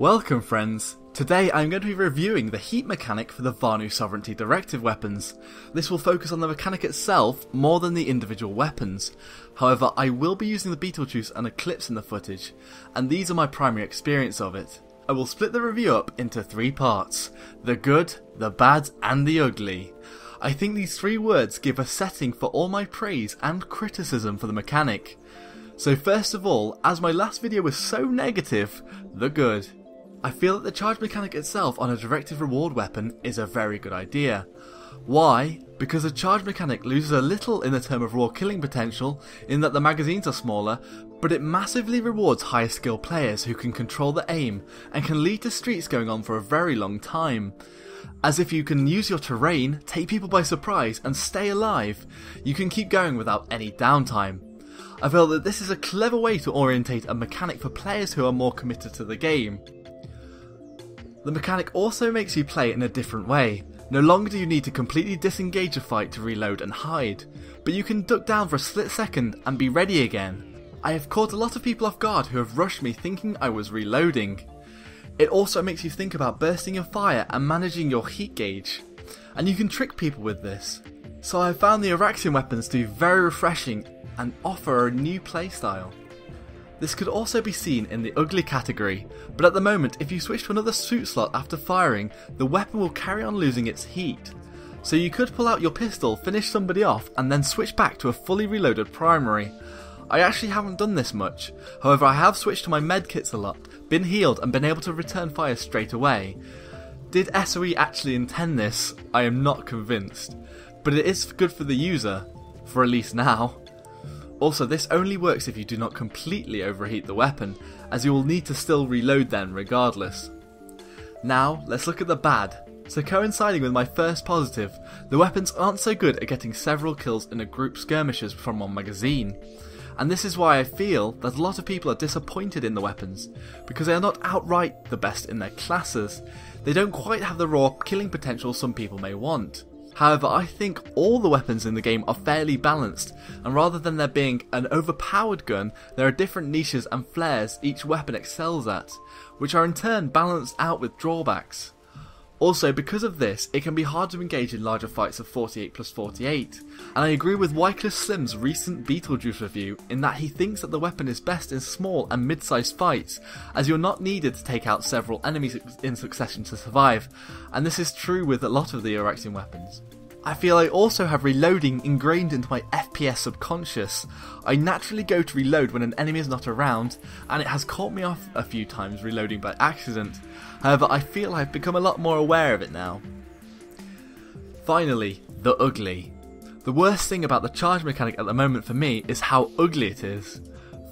Welcome friends! Today I'm going to be reviewing the heat mechanic for the Vanu Sovereignty Directive weapons. This will focus on the mechanic itself more than the individual weapons. However, I will be using the Betelgeuse and Eclipse in the footage, and these are my primary experience of it. I will split the review up into 3 parts: the good, the bad and the ugly. I think these 3 words give a setting for all my praise and criticism for the mechanic. So first of all, as my last video was so negative, the good. I feel that the charge mechanic itself on a directive reward weapon is a very good idea. Why? Because the charge mechanic loses a little in the term of raw killing potential in that the magazines are smaller, but it massively rewards higher skill players who can control the aim and can lead to streaks going on for a very long time. As if you can use your terrain, take people by surprise and stay alive, you can keep going without any downtime. I feel that this is a clever way to orientate a mechanic for players who are more committed to the game. The mechanic also makes you play in a different way. No longer do you need to completely disengage a fight to reload and hide, but you can duck down for a split second and be ready again. I have caught a lot of people off guard who have rushed me thinking I was reloading. It also makes you think about bursting your fire and managing your heat gauge, and you can trick people with this. So I have found the Araxian weapons to be very refreshing and offer a new playstyle. This could also be seen in the ugly category, but at the moment if you switch to another suit slot after firing, the weapon will carry on losing its heat. So you could pull out your pistol, finish somebody off and then switch back to a fully reloaded primary. I actually haven't done this much, however I have switched to my medkits a lot, been healed and been able to return fire straight away. Did SOE actually intend this? I am not convinced, but it is good for the user, for at least now. Also, this only works if you do not completely overheat the weapon, as you will need to still reload then regardless. Now, let's look at the bad. So coinciding with my first positive, the weapons aren't so good at getting several kills in a group skirmishes from one magazine. And this is why I feel that a lot of people are disappointed in the weapons, because they are not outright the best in their classes. They don't quite have the raw killing potential some people may want. However, I think all the weapons in the game are fairly balanced, and rather than there being an overpowered gun, there are different niches and flares each weapon excels at, which are in turn balanced out with drawbacks. Also, because of this, it can be hard to engage in larger fights of 48 plus 48, and I agree with Wycliffe Slim's recent Betelgeuse review in that he thinks that the weapon is best in small and mid-sized fights, as you're not needed to take out several enemies in succession to survive, and this is true with a lot of the Araxian weapons. I feel I also have reloading ingrained into my FPS subconscious. I naturally go to reload when an enemy is not around, and it has caught me off a few times reloading by accident. However, I feel I've become a lot more aware of it now. Finally, the ugly. The worst thing about the charge mechanic at the moment for me is how ugly it is.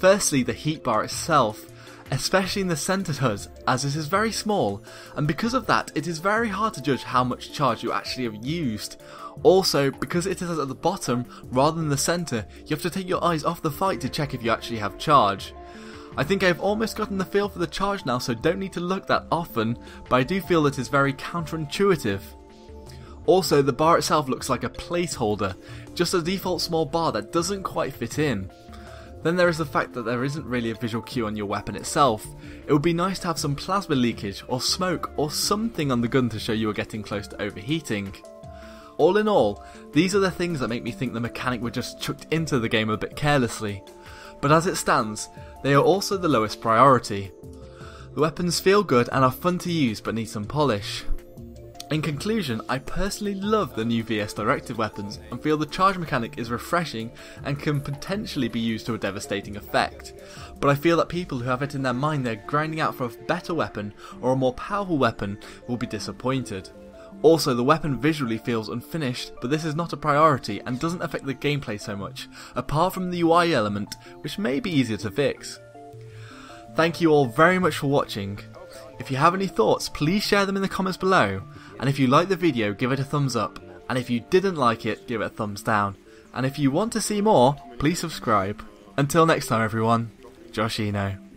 Firstly, the heat bar itself, especially in the centered HUD, as it is very small, and because of that it is very hard to judge how much charge you actually have used. Also, because it is at the bottom rather than the center, you have to take your eyes off the fight to check if you actually have charge. I think I've almost gotten the feel for the charge now, so don't need to look that often, but I do feel that it is very counterintuitive. Also, the bar itself looks like a placeholder, just a default small bar that doesn't quite fit in. Then there is the fact that there isn't really a visual cue on your weapon itself. It would be nice to have some plasma leakage or smoke or something on the gun to show you are getting close to overheating. All in all, these are the things that make me think the mechanic were just chucked into the game a bit carelessly. But as it stands, they are also the lowest priority. The weapons feel good and are fun to use but need some polish. In conclusion, I personally love the new VS Directive weapons and feel the charge mechanic is refreshing and can potentially be used to a devastating effect, but I feel that people who have it in their mind they're grinding out for a better weapon or a more powerful weapon will be disappointed. Also, the weapon visually feels unfinished, but this is not a priority and doesn't affect the gameplay so much, apart from the UI element, which may be easier to fix. Thank you all very much for watching. If you have any thoughts, please share them in the comments below, and if you liked the video, give it a thumbs up, and if you didn't like it, give it a thumbs down, and if you want to see more, please subscribe. Until next time everyone, Joshino.